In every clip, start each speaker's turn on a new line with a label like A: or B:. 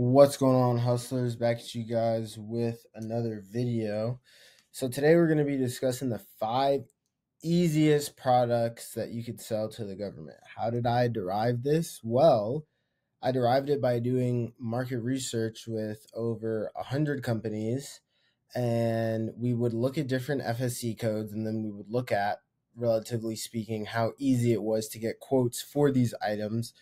A: What's going on, hustlers? Back at you guys with another video. So today we're going to be discussing the 5 easiest products that you could sell to the government. How did I derive this? Well, I derived it by doing market research with over 100 companies, and we would look at different FSC codes, and then we would look at, relatively speaking, how easy it was to get quotes for these items.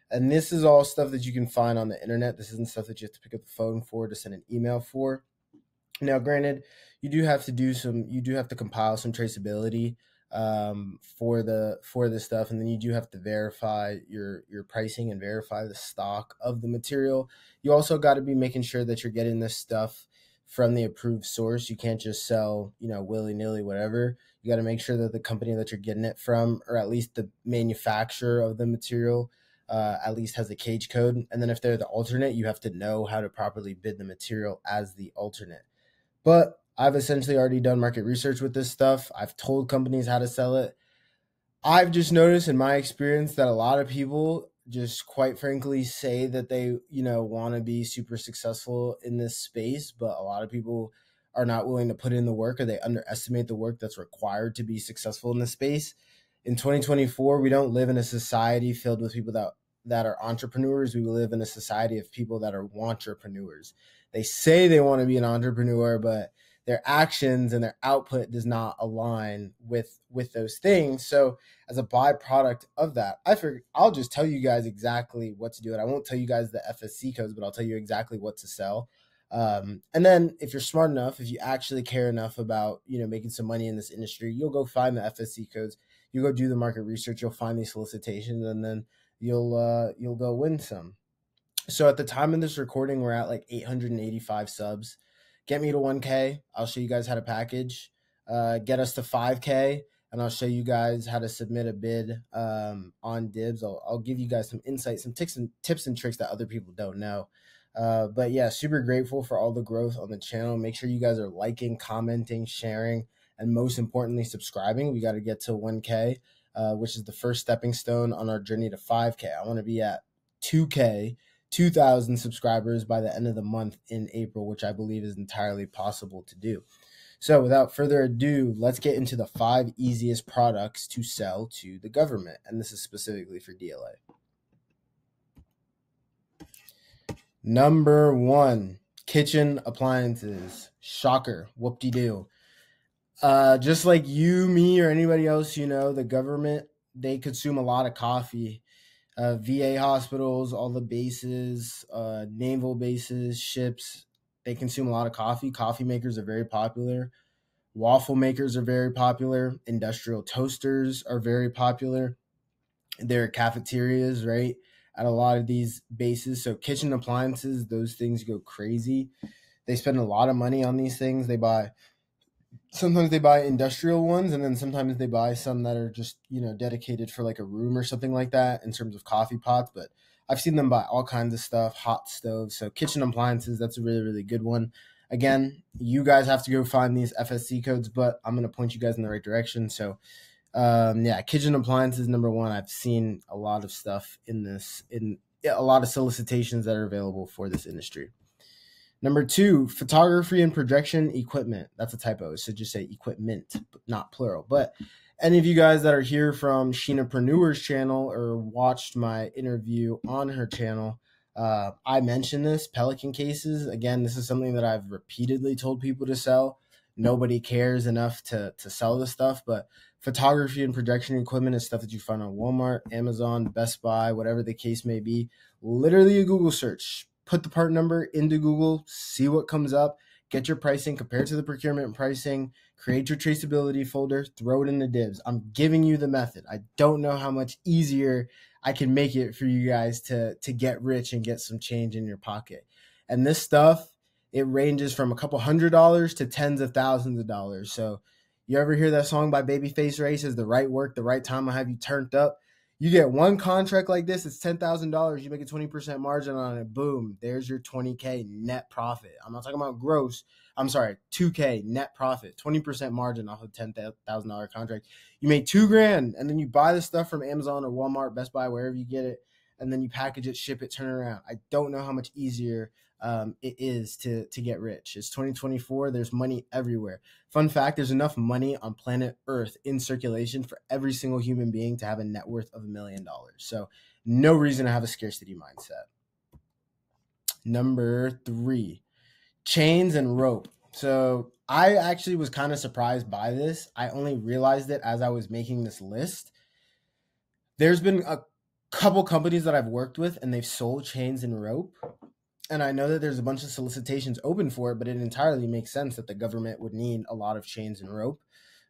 A: And this is all stuff that you can find on the internet. This isn't stuff that you have to pick up the phone for, to send an email for. Now, granted, you do have to compile some traceability for the stuff, and then you do have to verify your pricing and verify the stock of the material. You also got to be making sure that you're getting this stuff from the approved source. You can't just sell, willy nilly, whatever. You got to make sure that the company that you're getting it from, or at least the manufacturer of the material, at least has a cage code. And then if they're the alternate, you have to know how to properly bid the material as the alternate. But I've essentially already done market research with this stuff. I've told companies how to sell it. I've just noticed in my experience that a lot of people just quite frankly say that they, want to be super successful in this space, but a lot of people are not willing to put in the work, or they underestimate the work that's required to be successful in this space. In 2024, we don't live in a society filled with people that are entrepreneurs. We live in a society of people that are entrepreneurs. They say they want to be an entrepreneur, but their actions and their output does not align with those things. So as a byproduct of that, I figured I'll just tell you guys exactly what to do. And I won't tell you guys the FSC codes, but I'll tell you exactly what to sell. And then if you're smart enough, if you actually care enough about, making some money in this industry, you'll go find the FSC codes. You go do the market research, you'll find these solicitations, and then you'll go win some. So at the time of this recording, we're at like 885 subs. Get me to 1K. I'll show you guys how to package. Get us to 5K, and I'll show you guys how to submit a bid on Dibs. I'll give you guys some insight, some tips and tricks that other people don't know. But yeah, super grateful for all the growth on the channel. Make sure you guys are liking, commenting, sharing, and most importantly, subscribing. We got to get to 1K, which is the first stepping stone on our journey to 5K. I want to be at 2K, 2,000 subscribers by the end of the month in April, which I believe is entirely possible to do. So without further ado, let's get into the 5 easiest products to sell to the government. And this is specifically for DLA. Number 1, kitchen appliances. Shocker. Whoop-de-doo. Just like you, me, or anybody else, the government, they consume a lot of coffee. VA hospitals, all the bases, naval bases, ships, they consume a lot of coffee. Coffee makers are very popular. Waffle makers are very popular. Industrial toasters are very popular. There are cafeterias, right, at a lot of these bases. So kitchen appliances, those things go crazy. They spend a lot of money on these things. Sometimes they buy industrial ones, and then sometimes they buy some that are just, dedicated for like a room or something like that in terms of coffee pots. But I've seen them buy all kinds of stuff, hot stoves. So kitchen appliances, that's a really, really good one. Again, you guys have to go find these FSC codes, but I'm going to point you guys in the right direction. So kitchen appliances, number 1. I've seen a lot of stuff in a lot of solicitations that are available for this industry. Number 2, photography and projection equipment. That's a typo. So just say equipment, not plural. But any of you guys that are here from Sheenapreneur's channel or watched my interview on her channel, I mentioned this, Pelican cases. Again, this is something that I've repeatedly told people to sell. Nobody cares enough to sell this stuff, but photography and projection equipment is stuff that you find on Walmart, Amazon, Best Buy, whatever the case may be. Literally a Google search. Put the part number into Google, see what comes up, get your pricing, compare it to the procurement pricing, create your traceability folder, throw it into Dibs. I'm giving you the method. I don't know how much easier I can make it for you guys to get rich and get some change in your pocket. And this stuff, it ranges from a couple $100s to tens of thousands of dollars. So you ever hear that song by Babyface Ray, says the right work, the right time will have you turned up? You get one contract like this, it's $10,000. You make a 20% margin on it. Boom, there's your 20K net profit. I'm not talking about gross. I'm sorry, 2K net profit, 20% margin off of $10,000 contract. You made $2,000, and then you buy the stuff from Amazon or Walmart, Best Buy, wherever you get it, and then you package it, ship it, turn it around. I don't know how much easier it is to get rich. It's 2024. There's money everywhere. Fun fact, there's enough money on planet Earth in circulation for every single human being to have a net worth of $1 million. So no reason to have a scarcity mindset. Number 3, chains and rope. So I actually was kind of surprised by this. I only realized it as I was making this list. There's been a couple companies that I've worked with and they've sold chains and rope. And I know that there's a bunch of solicitations open for it, but it entirely makes sense that the government would need a lot of chains and rope.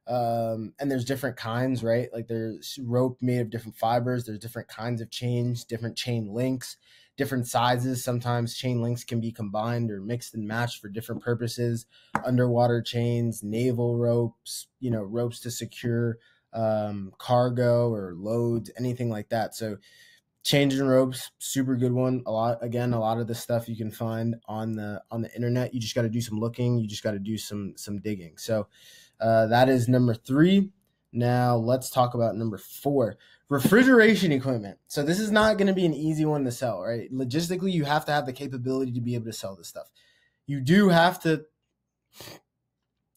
A: And there's different kinds, right? Like there's rope made of different fibers. There's different kinds of chains, different chain links, different sizes. Sometimes chain links can be combined or mixed and matched for different purposes. Underwater chains, naval ropes, ropes to secure cargo or loads, anything like that. So chains and ropes, super good one. A lot of the stuff you can find on the internet. You just got to do some looking. You just got to do some digging. So that is number 3. Now let's talk about number 4, refrigeration equipment. So this is not going to be an easy one to sell, right? Logistically, you have to have the capability to be able to sell this stuff. You do have to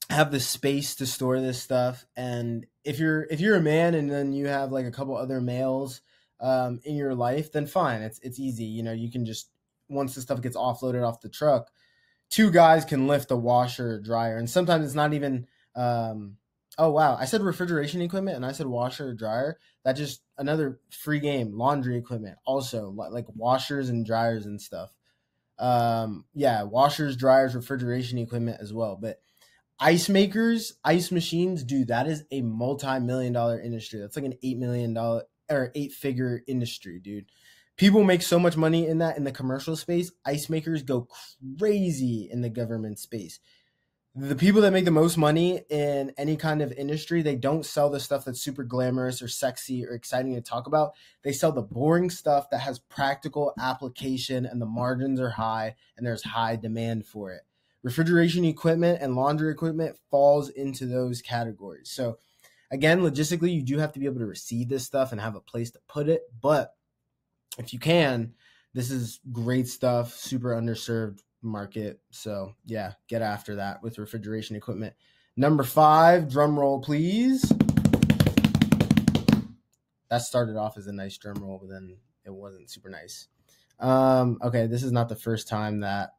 A: have the space to store this stuff. And if you're a man and then you have like a couple other males in your life, then fine. It's easy. You can just, once the stuff gets offloaded off the truck, 2 guys can lift a washer or dryer. And sometimes it's not even, oh wow, I said refrigeration equipment and I said washer or dryer. That just another free game. Laundry equipment also, like washers and dryers and stuff. Yeah, washers, dryers, refrigeration equipment as well. But ice makers, ice machines, dude, that is a multi-million-dollar industry. That's like an $8 million or 8-figure industry, dude. People make so much money in that in the commercial space. Ice makers go crazy in the government space. The people that make the most money in any kind of industry, they don't sell the stuff that's super glamorous or sexy or exciting to talk about. They sell the boring stuff that has practical application and the margins are high and there's high demand for it. Refrigeration equipment and laundry equipment falls into those categories. So again, logistically, you do have to be able to receive this stuff and have a place to put it. But if you can, this is great stuff, super underserved market. So yeah, get after that with refrigeration equipment. Number 5, drum roll, please. That started off as a nice drum roll, but then it wasn't super nice. Okay, this is not the first time that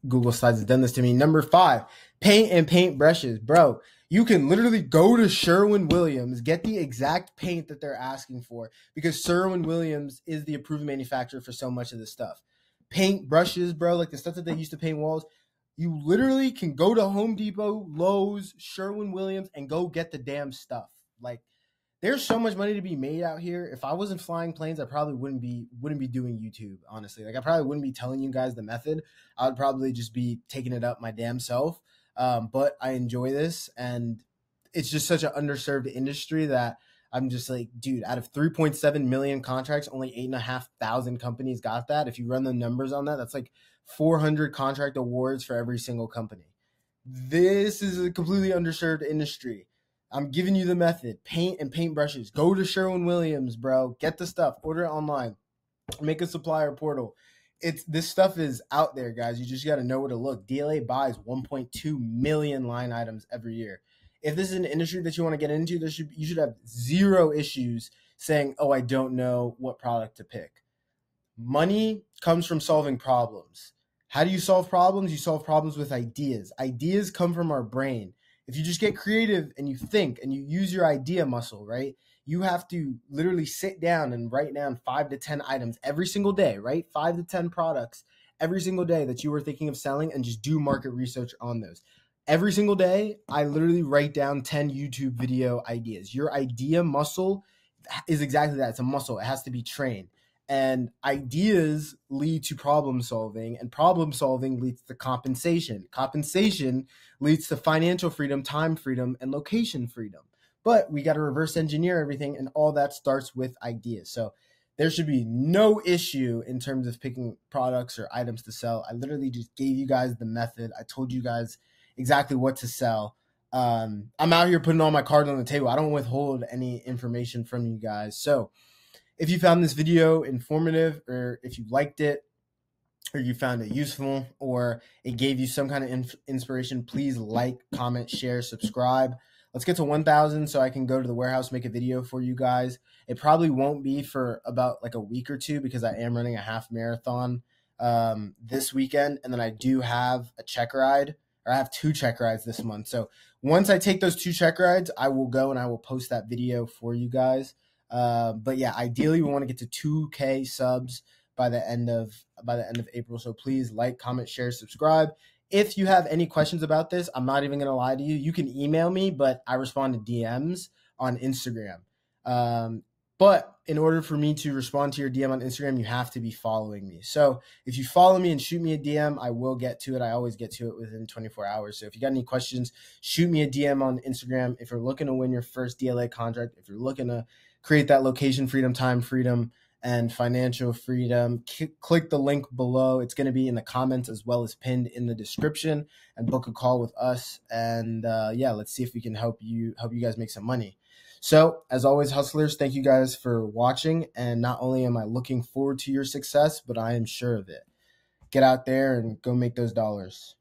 A: Google Slides has done this to me. Number 5, paint and paint brushes. Bro, you can literally go to Sherwin-Williams, get the exact paint that they're asking for because Sherwin-Williams is the approved manufacturer for so much of this stuff. Paint brushes, bro, like the stuff that they used to paint walls. You literally can go to Home Depot, Lowe's, Sherwin-Williams, and go get the damn stuff. Like, there's so much money to be made out here. If I wasn't flying planes, I probably wouldn't be doing YouTube, honestly. Like, I probably wouldn't be telling you guys the method. I would probably just be taking it up my damn self. But I enjoy this, and it's just such an underserved industry that I'm just like, dude, out of 3.7 million contracts, only 8,500 companies got that. If you run the numbers on that, that's like 400 contract awards for every single company. This is a completely underserved industry. I'm giving you the method. Paint and paint brushes. Go to Sherwin-Williams, bro. Get the stuff. Order it online. Make a supplier portal. This stuff is out there, guys. You just got to know where to look. DLA buys 1.2 million line items every year. If this is an industry that you want to get into, you should have zero issues saying, oh, I don't know what product to pick. Money comes from solving problems. How do you solve problems? You solve problems with ideas. Ideas come from our brain. If you just get creative and you think and you use your idea muscle, right? You have to literally sit down and write down 5 to 10 items every single day, right? 5 to 10 products every single day that you were thinking of selling and just do market research on those. Every single day, I literally write down 10 YouTube video ideas. Your idea muscle is exactly that. It's a muscle. It has to be trained. And ideas lead to problem solving, and problem solving leads to compensation. Compensation leads to financial freedom, time freedom, and location freedom. But we got to reverse engineer everything, and all that starts with ideas. So there should be no issue in terms of picking products or items to sell. I literally just gave you guys the method. I told you guys exactly what to sell. I'm out here putting all my cards on the table. I don't withhold any information from you guys. So If you found this video informative, or if you liked it, or you found it useful, or it gave you some kind of inspiration, please like, comment, share, subscribe. Let's get to 1,000 so I can go to the warehouse, make a video for you guys. It probably won't be for about like a week or two because I am running a half marathon this weekend. And then I do have a check ride, or I have 2 check rides this month. So once I take those 2 check rides, I will go and I will post that video for you guys. But yeah, ideally we want to get to 2K subs by the end of April. So please like, comment, share, subscribe. If you have any questions about this, I'm not even going to lie to you. You can email me, but I respond to DMs on Instagram. But in order for me to respond to your DM on Instagram, you have to be following me. So if you follow me and shoot me a DM, I will get to it. I always get to it within 24 hours. So if you got any questions, shoot me a DM on Instagram. If you're looking to win your first DLA contract, if you're looking to create that location freedom, time freedom, and financial freedom, click the link below. It's going to be in the comments as well as pinned in the description, and book a call with us. And yeah, let's see if we can help you guys make some money. So as always, hustlers, thank you guys for watching. And not only am I looking forward to your success, but I am sure of it. Get out there and go make those dollars.